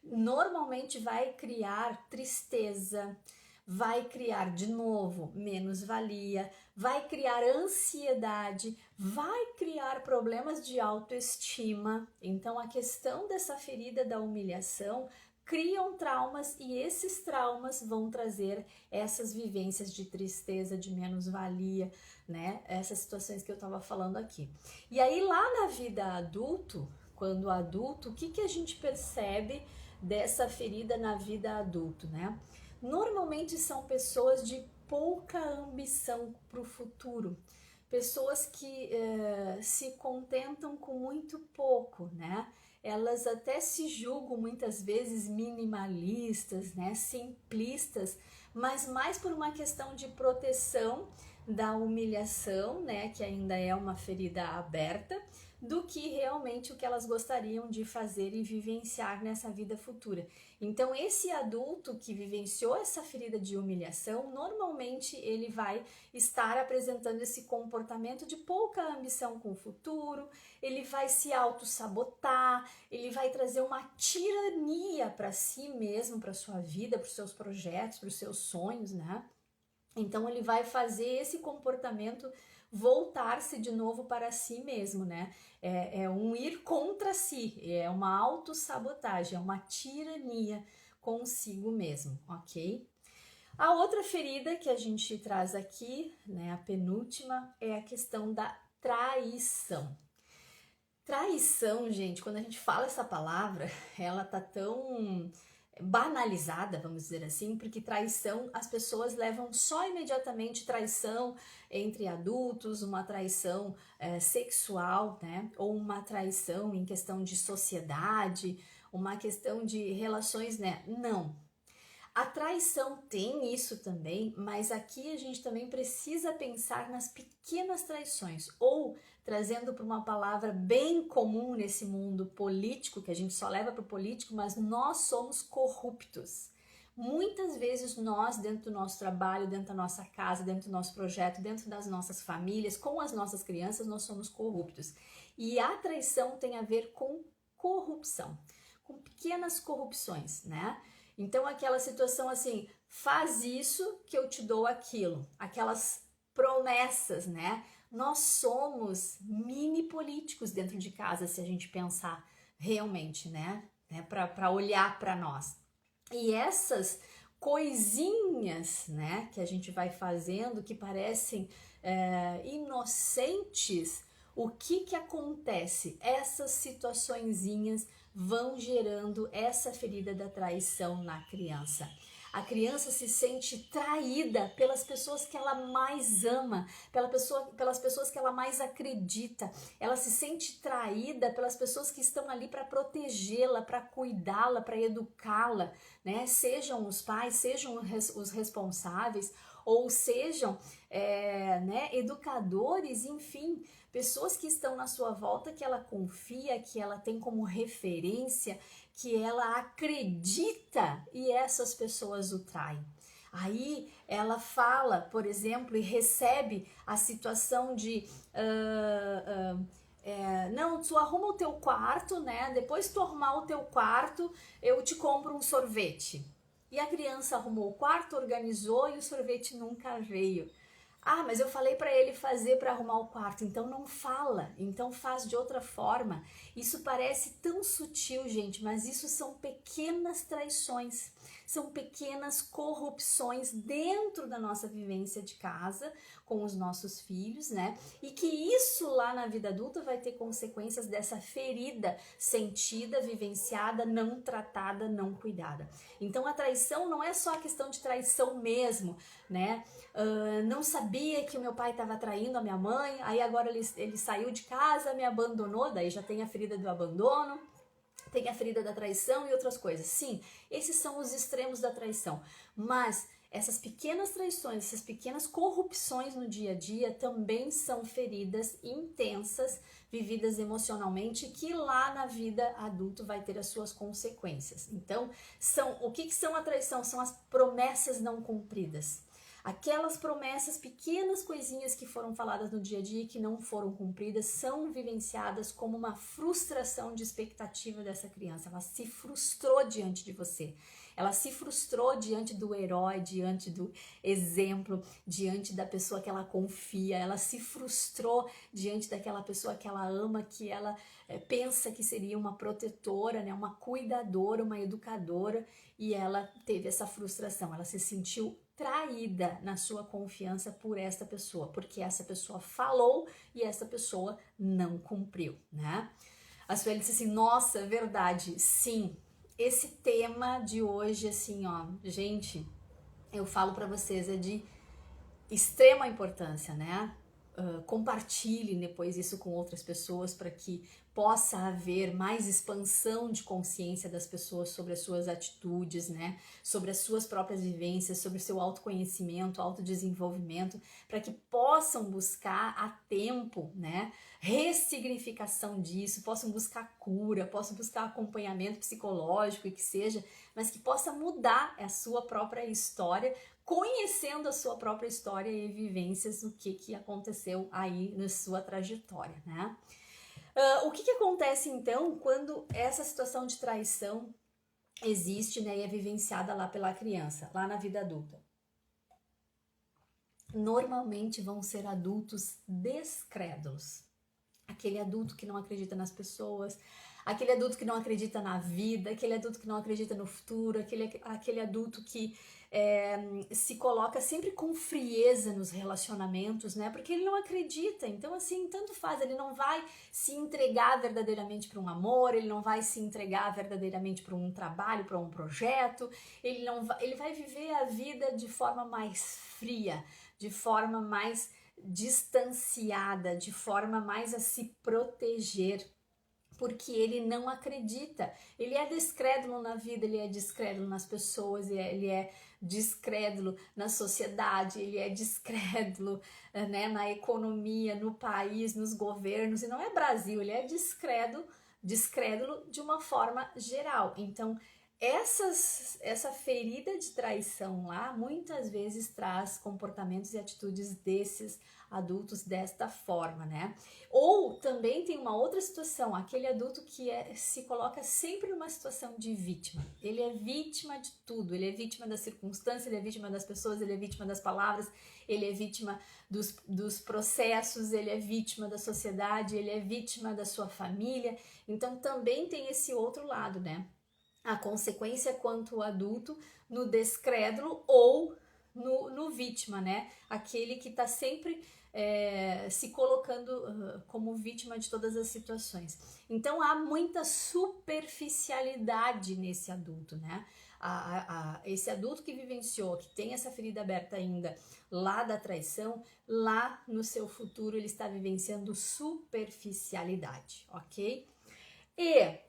normalmente vai criar tristeza, vai criar de novo menos-valia, vai criar ansiedade, vai criar problemas de autoestima. Então, a questão dessa ferida da humilhação criam traumas e esses traumas vão trazer essas vivências de tristeza, de menos-valia, né? Essas situações que eu estava falando aqui. E aí lá na vida adulto, quando adulto, o que a gente percebe dessa ferida na vida adulto, né? Normalmente são pessoas de pouca ambição para o futuro, pessoas que se contentam com muito pouco, né? Elas até se julgam muitas vezes minimalistas, né? Simplistas, mas mais por uma questão de proteção da humilhação, né? Que ainda é uma ferida aberta, do que realmente o que elas gostariam de fazer e vivenciar nessa vida futura. Então, esse adulto que vivenciou essa ferida de humilhação, normalmente ele vai estar apresentando esse comportamento de pouca ambição com o futuro, ele vai se auto-sabotar, ele vai trazer uma tirania para si mesmo, para sua vida, para os seus projetos, para os seus sonhos, né? Então, ele vai fazer esse comportamento voltar-se de novo para si mesmo, né? É um ir contra si, é uma autossabotagem, é uma tirania consigo mesmo, ok? A outra ferida que a gente traz aqui, né, a penúltima, é a questão da traição. Traição, gente, quando a gente fala essa palavra, ela tá tão banalizada, vamos dizer assim, porque traição as pessoas levam só imediatamente traição entre adultos, uma traição sexual, né? Ou uma traição em questão de sociedade, uma questão de relações, né? Não. A traição tem isso também, mas aqui a gente também precisa pensar nas pequenas traições, ou trazendo para uma palavra bem comum nesse mundo político, que a gente só leva para o político, mas nós somos corruptos. Muitas vezes nós, dentro do nosso trabalho, dentro da nossa casa, dentro do nosso projeto, dentro das nossas famílias, com as nossas crianças, nós somos corruptos. E a traição tem a ver com corrupção, com pequenas corrupções, né? Então, aquela situação assim, faz isso que eu te dou aquilo, aquelas promessas, né? Nós somos mini políticos dentro de casa, se a gente pensar realmente, né? Para olhar para nós. E essas coisinhas, né, que a gente vai fazendo, que parecem inocentes, o que acontece? Essas situaçõezinhas vão gerando essa ferida da traição na criança. A criança se sente traída pelas pessoas que ela mais ama, pelas pessoas que ela mais acredita. Ela se sente traída pelas pessoas que estão ali para protegê-la, para cuidá-la, para educá-la, né? Sejam os pais, sejam os responsáveis, ou sejam educadores, enfim, pessoas que estão na sua volta, que ela confia, que ela tem como referência, que ela acredita, e essas pessoas o traem. Aí ela fala, por exemplo, e recebe a situação de não, tu arruma o teu quarto, né? Depois que tu arrumar o teu quarto, eu te compro um sorvete. E a criança arrumou o quarto, organizou e o sorvete nunca veio. Ah, mas eu falei para ele fazer para arrumar o quarto, então não fala, então faz de outra forma. Isso parece tão sutil, gente, mas isso são pequenas traições, são pequenas corrupções dentro da nossa vivência de casa com os nossos filhos, né? E que isso lá na vida adulta vai ter consequências dessa ferida sentida, vivenciada, não tratada, não cuidada. Então a traição não é só a questão de traição mesmo, né? Não sabia que o meu pai estava traindo a minha mãe, aí agora ele saiu de casa, me abandonou, daí já tem a ferida do abandono, tem a ferida da traição e outras coisas. Sim, esses são os extremos da traição, mas essas pequenas traições, essas pequenas corrupções no dia a dia também são feridas intensas, vividas emocionalmente, que lá na vida adulta vai ter as suas consequências. Então, o que são a traição? São as promessas não cumpridas. Aquelas promessas, pequenas coisinhas que foram faladas no dia a dia e que não foram cumpridas, são vivenciadas como uma frustração de expectativa dessa criança. Ela se frustrou diante de você. Ela se frustrou diante do herói, diante do exemplo, diante da pessoa que ela confia. Ela se frustrou diante daquela pessoa que ela ama, que ela pensa que seria uma protetora, né, uma cuidadora, uma educadora, e ela teve essa frustração. Ela se sentiu traída na sua confiança por esta pessoa, porque essa pessoa falou e essa pessoa não cumpriu, né? A Sueli disse assim, nossa, é verdade, sim, esse tema de hoje, assim, ó, gente, eu falo para vocês, é de extrema importância, né? Compartilhem depois isso com outras pessoas para que possa haver mais expansão de consciência das pessoas sobre as suas atitudes, né? Sobre as suas próprias vivências, sobre o seu autoconhecimento, autodesenvolvimento, para que possam buscar a tempo, né? Ressignificação disso, possam buscar cura, possam buscar acompanhamento psicológico e que seja, mas que possa mudar a sua própria história, conhecendo a sua própria história e vivências, o que aconteceu aí na sua trajetória, né? O que acontece então quando essa situação de traição existe, né, e é vivenciada lá pela criança, lá na vida adulta? Normalmente vão ser adultos descrédulos. Aquele adulto que não acredita nas pessoas, aquele adulto que não acredita na vida, aquele adulto que não acredita no futuro, aquele adulto que se coloca sempre com frieza nos relacionamentos, né? Porque ele não acredita. Então, assim, tanto faz, ele não vai se entregar verdadeiramente para um amor, ele não vai se entregar verdadeiramente para um trabalho, para um projeto, ele vai viver a vida de forma mais fria, de forma mais distanciada, de forma mais a se proteger, porque ele não acredita. Ele é descrédulo na vida, ele é descrédulo nas pessoas, ele é descrédulo na sociedade, ele é descrédulo, né, na economia, no país, nos governos, e não é Brasil, ele é descrédulo de uma forma geral. Então, essa ferida de traição lá muitas vezes traz comportamentos e atitudes desses adultos desta forma, né? Ou também tem uma outra situação, aquele adulto que se coloca sempre numa situação de vítima. Ele é vítima de tudo, ele é vítima das circunstâncias, ele é vítima das pessoas, ele é vítima das palavras, ele é vítima dos processos, ele é vítima da sociedade, ele é vítima da sua família. Então também tem esse outro lado, né? A consequência quanto adulto no descrédulo ou no vítima, né? Aquele que está sempre se colocando como vítima de todas as situações. Então há muita superficialidade nesse adulto, né? Esse adulto que vivenciou, que tem essa ferida aberta ainda lá da traição, lá no seu futuro ele está vivenciando superficialidade, ok? E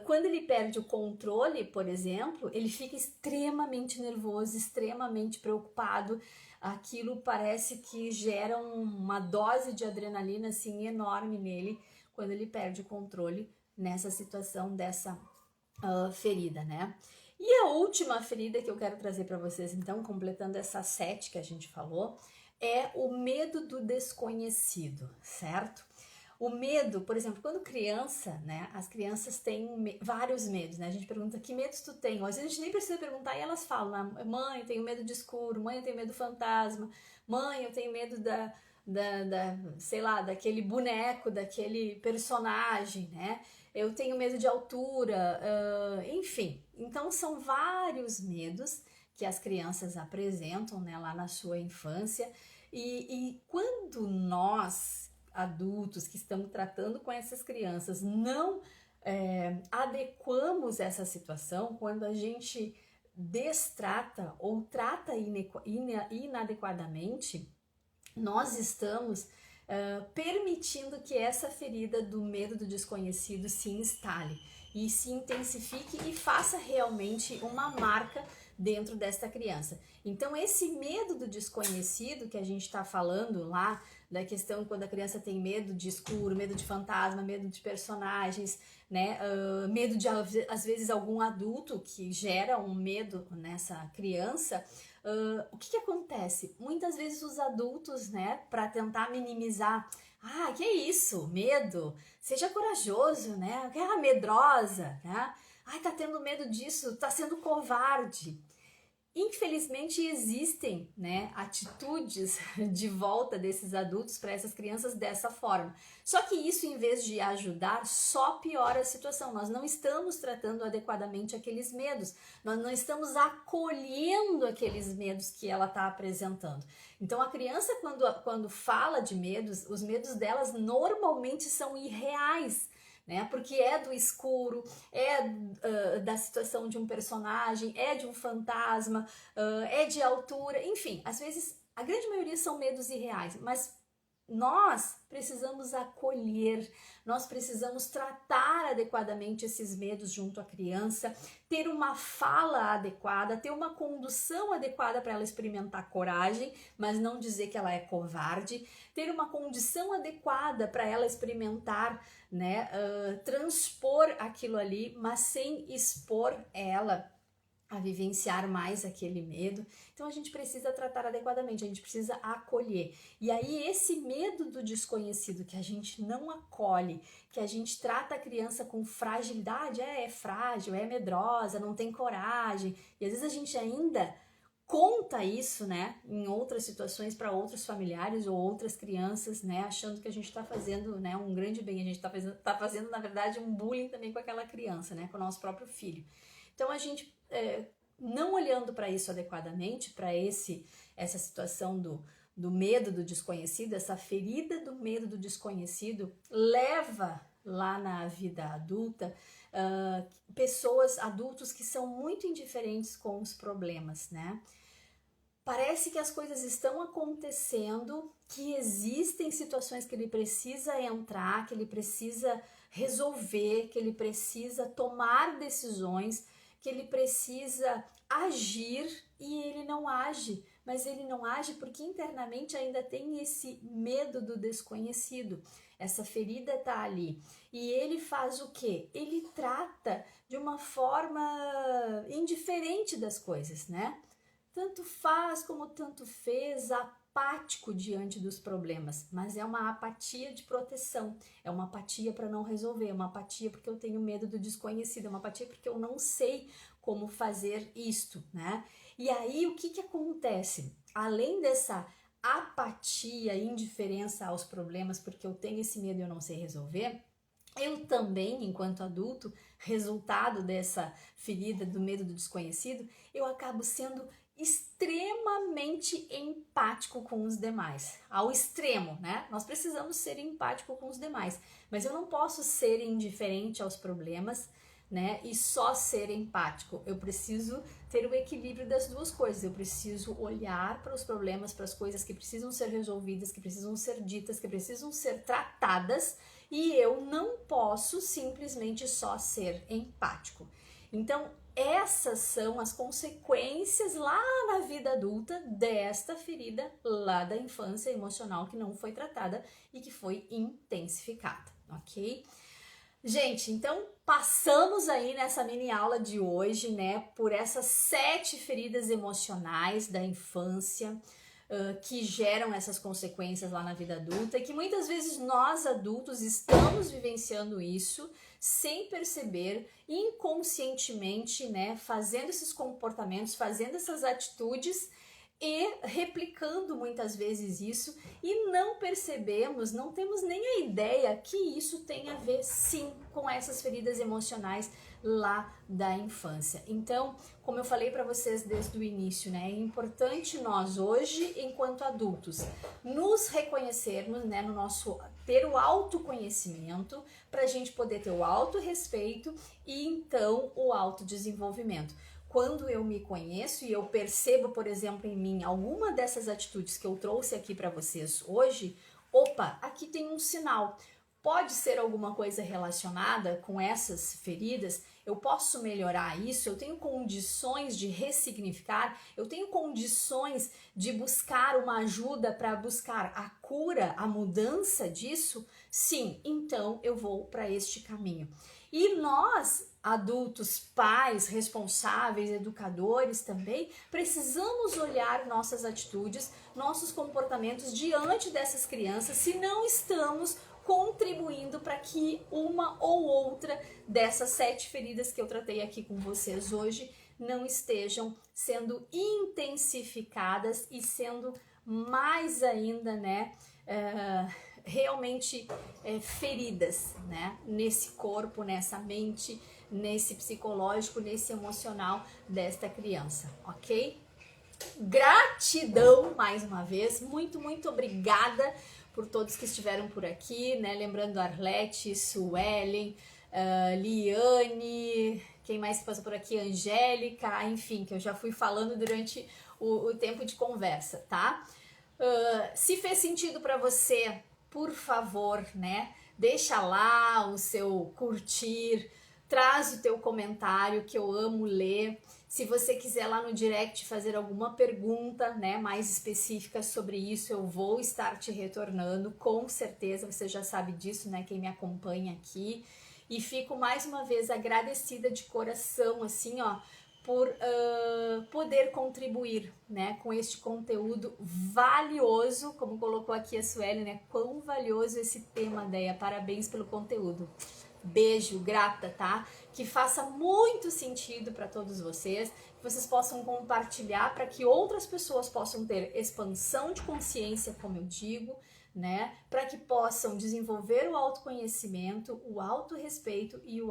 quando ele perde o controle, por exemplo, ele fica extremamente nervoso, extremamente preocupado. Aquilo parece que gera uma dose de adrenalina assim enorme nele quando ele perde o controle nessa situação dessa ferida, né? E a última ferida que eu quero trazer para vocês, então, completando essas 7 que a gente falou, é o medo do desconhecido, certo? O medo, por exemplo, quando criança, né, as crianças têm vários medos, né? A gente pergunta, que medos tu tem? Às vezes a gente nem precisa perguntar e elas falam, mãe, eu tenho medo de escuro, mãe, eu tenho medo do fantasma, mãe, eu tenho medo sei lá, daquele boneco, daquele personagem, né? Eu tenho medo de altura, enfim. Então são vários medos que as crianças apresentam, né, lá na sua infância. E quando nós adultos que estamos tratando com essas crianças não adequamos essa situação, quando a gente destrata ou trata inadequadamente, nós estamos permitindo que essa ferida do medo do desconhecido se instale e se intensifique e faça realmente uma marca dentro desta criança. Então esse medo do desconhecido que a gente está falando lá, da questão quando a criança tem medo de escuro, medo de fantasma, medo de personagens, né, medo de às vezes algum adulto que gera um medo nessa criança, o que acontece? Muitas vezes os adultos, né, para tentar minimizar, que é isso, medo, seja corajoso, né, medrosa, né, Ai, tá tendo medo disso, tá sendo covarde. Infelizmente existem, né, atitudes de volta desses adultos para essas crianças dessa forma. Só que isso, em vez de ajudar, só piora a situação. Nós não estamos tratando adequadamente aqueles medos, nós não estamos acolhendo aqueles medos que ela está apresentando. Então a criança, quando fala de medos, os medos delas normalmente são irreais. Né? Porque é do escuro, é da situação de um personagem, é de um fantasma, é de altura, enfim, às vezes a grande maioria são medos irreais, mas nós precisamos acolher, nós precisamos tratar adequadamente esses medos junto à criança, ter uma fala adequada, ter uma condução adequada para ela experimentar coragem, mas não dizer que ela é covarde, ter uma condição adequada para ela experimentar, né, transpor aquilo ali, mas sem expor ela a vivenciar mais aquele medo. Então a gente precisa tratar adequadamente, a gente precisa acolher. E aí esse medo do desconhecido que a gente não acolhe, que a gente trata a criança com fragilidade, é frágil, é medrosa, não tem coragem, e às vezes a gente ainda conta isso, né, em outras situações para outros familiares ou outras crianças, né, achando que a gente está fazendo, né, um grande bem, a gente tá fazendo, na verdade, um bullying também com aquela criança, né, com o nosso próprio filho. Então a gente, não olhando para isso adequadamente, para essa situação do medo do desconhecido, essa ferida do medo do desconhecido, leva lá na vida adulta adultos que são muito indiferentes com os problemas, né? Parece que as coisas estão acontecendo, que existem situações que ele precisa entrar, que ele precisa resolver, que ele precisa tomar decisões, que ele precisa agir e ele não age. Mas ele não age porque internamente ainda tem esse medo do desconhecido. Essa ferida está ali. E ele faz o quê? Ele trata de uma forma indiferente das coisas, né? Tanto faz como tanto fez, apático diante dos problemas, mas é uma apatia de proteção, é uma apatia para não resolver, é uma apatia porque eu tenho medo do desconhecido, é uma apatia porque eu não sei como fazer isto, né? E aí o que acontece? Além dessa apatia, indiferença aos problemas, porque eu tenho esse medo e eu não sei resolver, eu também, enquanto adulto, resultado dessa ferida do medo do desconhecido, eu acabo sendo extremamente empático com os demais, ao extremo, né? Nós precisamos ser empático com os demais, mas eu não posso ser indiferente aos problemas, né? E só ser empático. Eu preciso ter o equilíbrio das duas coisas. Eu preciso olhar para os problemas, para as coisas que precisam ser resolvidas, que precisam ser ditas, que precisam ser tratadas, e eu não posso simplesmente só ser empático. Então, essas são as consequências lá na vida adulta desta ferida lá da infância emocional que não foi tratada e que foi intensificada, ok? Gente, então passamos aí nessa mini aula de hoje, né, por essas 7 feridas emocionais da infância que geram essas consequências lá na vida adulta e que muitas vezes nós adultos estamos vivenciando isso sem perceber, inconscientemente, né, fazendo esses comportamentos, fazendo essas atitudes e replicando muitas vezes isso e não percebemos, não temos nem a ideia que isso tem a ver sim com essas feridas emocionais lá da infância. Então, como eu falei para vocês desde o início, né, é importante nós hoje, enquanto adultos, nos reconhecermos, né, no nosso ter o autoconhecimento para a gente poder ter o autorrespeito e então o autodesenvolvimento. Quando eu me conheço e eu percebo, por exemplo, em mim alguma dessas atitudes que eu trouxe aqui para vocês hoje, opa, aqui tem um sinal. Pode ser alguma coisa relacionada com essas feridas, eu posso melhorar isso, eu tenho condições de ressignificar, eu tenho condições de buscar uma ajuda para buscar a cura, a mudança disso? Sim, então eu vou para este caminho. E nós, adultos, pais, responsáveis, educadores também, precisamos olhar nossas atitudes, nossos comportamentos diante dessas crianças se não estamos contribuindo para que uma ou outra dessas 7 feridas que eu tratei aqui com vocês hoje não estejam sendo intensificadas e sendo mais ainda, né, realmente feridas, né, nesse corpo, nessa mente, nesse psicológico, nesse emocional desta criança, ok? Gratidão mais uma vez, muito obrigada por todos que estiveram por aqui, né? Lembrando Arlete, Suelen, Liane, quem mais que passou por aqui? Angélica, enfim, que eu já fui falando durante o tempo de conversa, tá? Se fez sentido para você, por favor, né? Deixa lá o seu curtir, traz o teu comentário que eu amo ler. Se você quiser lá no direct fazer alguma pergunta, né, mais específica sobre isso, eu vou estar te retornando, com certeza, você já sabe disso, né, quem me acompanha aqui. E fico mais uma vez agradecida de coração, assim, ó, por poder contribuir, né, com este conteúdo valioso, como colocou aqui a Sueli, né, quão valioso esse tema, Deia, parabéns pelo conteúdo. Beijo, grata, tá? Que faça muito sentido para todos vocês, que vocês possam compartilhar para que outras pessoas possam ter expansão de consciência, como eu digo, né? Para que possam desenvolver o autoconhecimento, o autorrespeito e o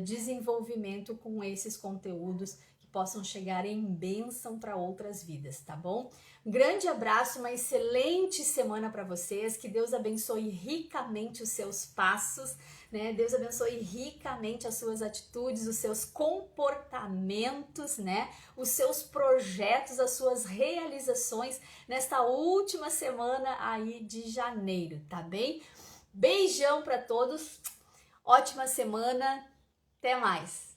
desenvolvimento com esses conteúdos que possam chegar em bênção para outras vidas, tá bom? Um grande abraço, uma excelente semana para vocês, que Deus abençoe ricamente os seus passos, né? Deus abençoe ricamente as suas atitudes, os seus comportamentos, né? Os seus projetos, as suas realizações nesta última semana aí de janeiro, tá bem? Beijão para todos, ótima semana, até mais!